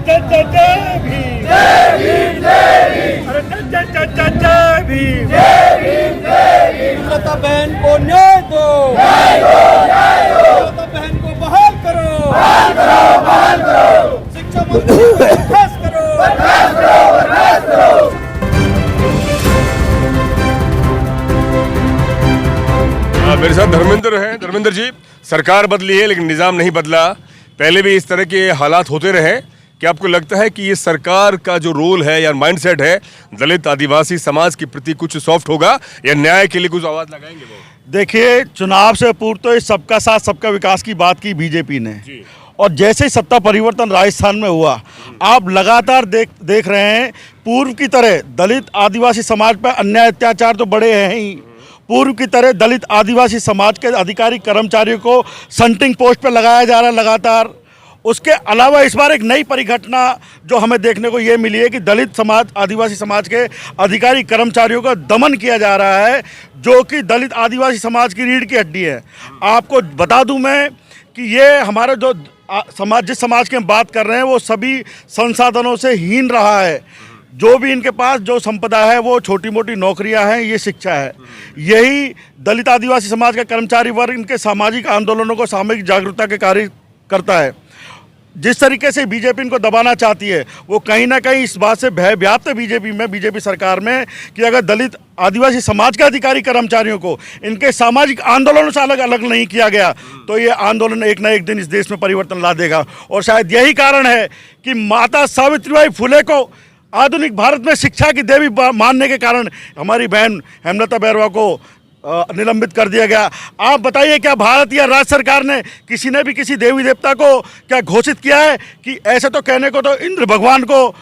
जय जय जय भीम, जय भीम, जय भीम, अरे जय जय जय जय जय भीम, जय भीम, जय भीम। हेमलता बहन को न्याय दो, न्याय दो, न्याय दो। हेमलता बहन को बहाल करो, बहाल करो, बहाल करो। शिक्षा मंत्री को बर्खास्त करो, बर्खास्त करो, बर्खास्त करो। मेरे साथ धर्मेंद्र हैं। धर्मेंद्र जी, सरकार बदली है लेकिन निज़ाम नहीं बदला। पहले भी इस तरह के हालात होते रहे। क्या आपको लगता है कि ये सरकार का जो रोल है या माइंडसेट है दलित आदिवासी समाज के प्रति कुछ सॉफ्ट होगा या न्याय के लिए कुछ आवाज़ लगाएंगे वो? देखिए, चुनाव से पूर्व तो इस सबका साथ सबका विकास की बात की बीजेपी ने, और जैसे ही सत्ता परिवर्तन राजस्थान में हुआ, आप लगातार देख रहे हैं पूर्व की तरह दलित आदिवासी समाज पर अन्याय अत्याचार तो बढ़े हैं ही। पूर्व की तरह दलित आदिवासी समाज के अधिकारी कर्मचारियों को संटिंग पोस्ट पर लगाया जा रहा है लगातार। उसके अलावा इस बार एक नई परिघटना जो हमें देखने को ये मिली है कि दलित समाज आदिवासी समाज के अधिकारी कर्मचारियों का दमन किया जा रहा है, जो कि दलित आदिवासी समाज की रीढ़ की हड्डी है। आपको बता दूं मैं कि ये हमारा जो समाज, जिस समाज की हम बात कर रहे हैं, वो सभी संसाधनों से हीन रहा है। जो भी इनके पास जो संपदा है वो छोटी मोटी नौकरियां हैं, ये शिक्षा है। यही दलित आदिवासी समाज का कर्मचारी वर्ग इनके सामाजिक आंदोलनों को सामाजिक जागरूकता के कार्य करता है। जिस तरीके से बीजेपी इनको दबाना चाहती है, वो कहीं ना कहीं इस बात से भय व्याप्त है बीजेपी सरकार में कि अगर दलित आदिवासी समाज के अधिकारी कर्मचारियों को इनके सामाजिक आंदोलनों से अलग अलग नहीं किया गया तो ये आंदोलन एक ना एक दिन इस देश में परिवर्तन ला देगा। और शायद यही कारण है कि माता सावित्रीबाई फुले को आधुनिक भारत में शिक्षा की देवी मानने के कारण हमारी बहन हेमलता बैरवा को निलंबित कर दिया गया। आप बताइए, क्या भारत या राज्य सरकार ने किसी ने भी किसी देवी देवता को क्या घोषित किया है कि ऐसे? तो कहने को तो इंद्र भगवान को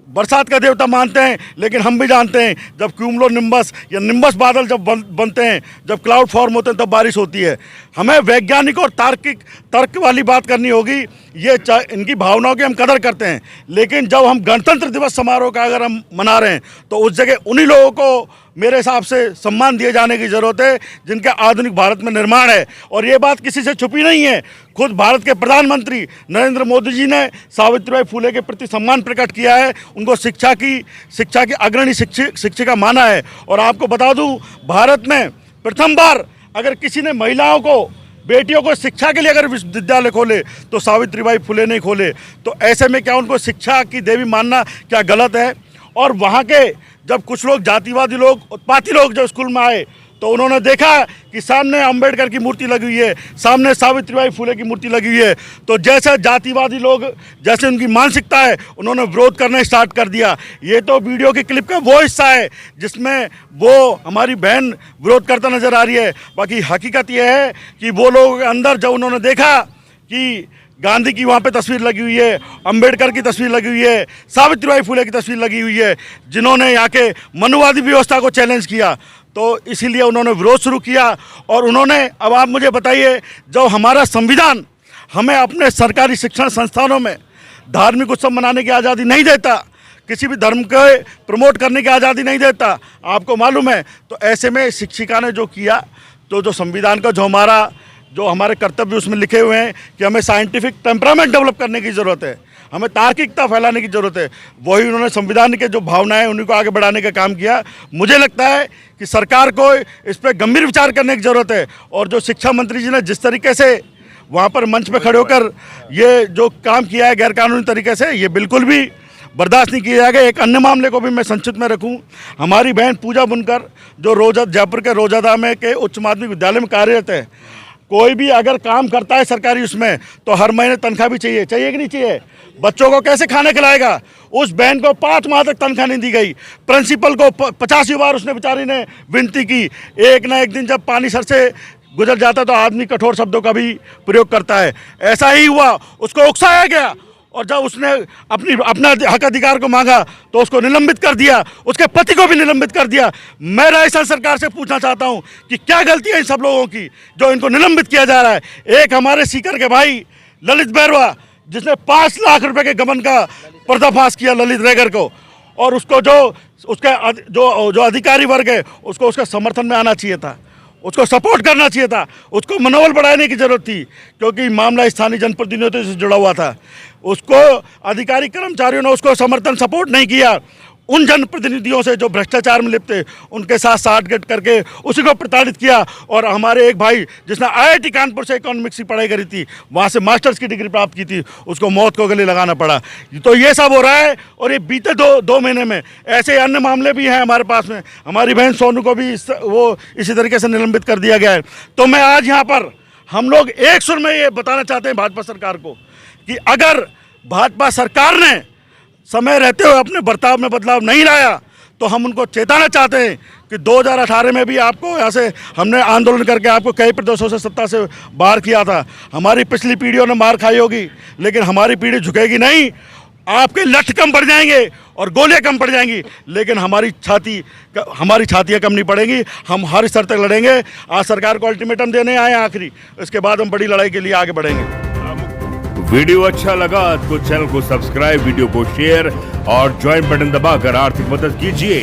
बरसात का देवता मानते हैं, लेकिन हम भी जानते हैं जब क्यूमुलो निम्बस या निम्बस बादल जब बनते हैं, जब क्लाउड फॉर्म होते हैं, तब बारिश होती है। हमें वैज्ञानिक और तर्क वाली बात करनी होगी। ये इनकी भावनाओं की हम कदर करते हैं, लेकिन जब हम गणतंत्र दिवस समारोह का अगर हम मना रहे हैं तो उस जगह उन्हीं लोगों को मेरे हिसाब से सम्मान दिए जाने की ज़रूरत है जिनका आधुनिक भारत में निर्माण है। और ये बात किसी से छुपी नहीं है। खुद भारत के प्रधानमंत्री नरेंद्र मोदी जी ने सावित्रीबाई फुले के प्रति सम्मान प्रकट किया है, उनको शिक्षा की अग्रणी शिक्षिका माना है। और आपको बता दूं, भारत में प्रथम बार अगर किसी ने महिलाओं को, बेटियों को शिक्षा के लिए अगर विश्वविद्यालय खोले तो सावित्रीबाई फुले ने खोले। तो ऐसे में क्या उनको शिक्षा की देवी मानना क्या गलत है? और वहाँ के जब कुछ लोग जातिवादी लोग, उत्पाती लोग जब स्कूल में आए तो उन्होंने देखा कि सामने अंबेडकर की मूर्ति लगी हुई है, सामने सावित्रीबाई फुले की मूर्ति लगी हुई है, तो जैसे जातिवादी लोग, जैसे उनकी मानसिकता है, उन्होंने विरोध करना स्टार्ट कर दिया। ये तो वीडियो की क्लिप का वो हिस्सा है जिसमें वो हमारी बहन विरोध करता नजर आ रही है। बाकी हकीकत ये है कि वो लोग अंदर जब उन्होंने देखा कि गांधी की वहाँ पे तस्वीर लगी हुई है, अंबेडकर की तस्वीर लगी हुई है, सावित्रीबाई फुले की तस्वीर लगी हुई है, जिन्होंने यहाँ के मनुवादी व्यवस्था को चैलेंज किया, तो इसीलिए उन्होंने विरोध शुरू किया। और उन्होंने, अब आप मुझे बताइए, जब हमारा संविधान हमें अपने सरकारी शिक्षण संस्थानों में धार्मिक उत्सव मनाने की आज़ादी नहीं देता, किसी भी धर्म को प्रमोट करने की आज़ादी नहीं देता, आपको मालूम है, तो ऐसे में शिक्षिका ने जो किया, तो जो संविधान का जो हमारे कर्तव्य उसमें लिखे हुए हैं कि हमें साइंटिफिक टेम्परामेंट डेवलप करने की ज़रूरत है, हमें तार्किकता फैलाने की ज़रूरत है, वही उन्होंने संविधान के जो भावनाएं हैं उन्हीं को आगे बढ़ाने का काम किया। मुझे लगता है कि सरकार को इस पर गंभीर विचार करने की ज़रूरत है। और जो शिक्षा मंत्री जी ने जिस तरीके से वहाँ पर मंच पर खड़े होकर ये जो काम किया है गैरकानूनी तरीके से, ये बिल्कुल भी बर्दाश्त नहीं किया जाएगा। एक अन्य मामले को भी मैं संक्षिप्त में रखूं, हमारी बहन पूजा बुनकर जो जयपुर के रोजादा में के उच्च माध्यमिक विद्यालय में कार्यरत है, कोई भी अगर काम करता है सरकारी उसमें तो हर महीने तनख्वाह भी चाहिए कि नहीं चाहिए? बच्चों को कैसे खाना खिलाएगा? उस बहन को 5 माह तक तनख्वाह नहीं दी गई। प्रिंसिपल को 85 बार उसने बेचारी ने विनती की। एक ना एक दिन जब पानी सर से गुजर जाता तो आदमी कठोर शब्दों का भी प्रयोग करता है। ऐसा ही हुआ, उसको उकसाया गया और जब उसने अपना हक अधिकार को मांगा तो उसको निलंबित कर दिया, उसके पति को भी निलंबित कर दिया। मैं राजस्थान सरकार से पूछना चाहता हूं कि क्या गलती है इन सब लोगों की जो इनको निलंबित किया जा रहा है। एक हमारे सीकर के भाई ललित बैरवा, जिसने 5 लाख रुपए के गबन का पर्दाफाश किया ललित रेगर को, और उसको जो अधिकारी वर्ग है उसको उसका समर्थन में आना चाहिए था। उसको सपोर्ट करना चाहिए था, उसको मनोबल बढ़ाने की जरूरत थी, क्योंकि मामला स्थानीय जनप्रतिनिधियों से जुड़ा हुआ था। उसको अधिकारी कर्मचारियों ने उसको समर्थन सपोर्ट नहीं किया। उन जनप्रतिनिधियों से जो भ्रष्टाचार में लिप्त थे उनके साथ साठगांठ करके उसी को प्रताड़ित किया। और हमारे एक भाई जिसने IIT कानपुर से इकोनॉमिक्स की पढ़ाई करी थी, वहाँ से मास्टर्स की डिग्री प्राप्त की थी, उसको मौत को गले लगाना पड़ा। तो ये सब हो रहा है। और ये बीते दो महीने में ऐसे अन्य मामले भी हैं हमारे पास में। हमारी बहन सोनू को भी इसी तरीके से निलंबित कर दिया गया है। तो मैं आज यहाँ पर हम लोग एक सुर में ये बताना चाहते हैं भाजपा सरकार को कि अगर भाजपा सरकार ने समय रहते हुए अपने बर्ताव में बदलाव नहीं लाया तो हम उनको चेताना चाहते हैं कि 2018 में भी आपको यहाँ से हमने आंदोलन करके आपको कई प्रदेशों से सत्ता से बाहर किया था। हमारी पिछली पीढ़ियों ने मार खाई होगी, लेकिन हमारी पीढ़ी झुकेगी नहीं। आपके लठ कम पड़ जाएंगे और गोलियां कम पड़ जाएंगी, लेकिन हमारी छातियाँ कम नहीं पड़ेंगी। हम हर स्तर तक लड़ेंगे। आज सरकार को अल्टीमेटम देने आए आखिरी, इसके बाद हम बड़ी लड़ाई के लिए आगे बढ़ेंगे। वीडियो अच्छा लगा तो चैनल को सब्सक्राइब, वीडियो को शेयर और ज्वाइन बटन दबाकर आर्थिक मदद कीजिए।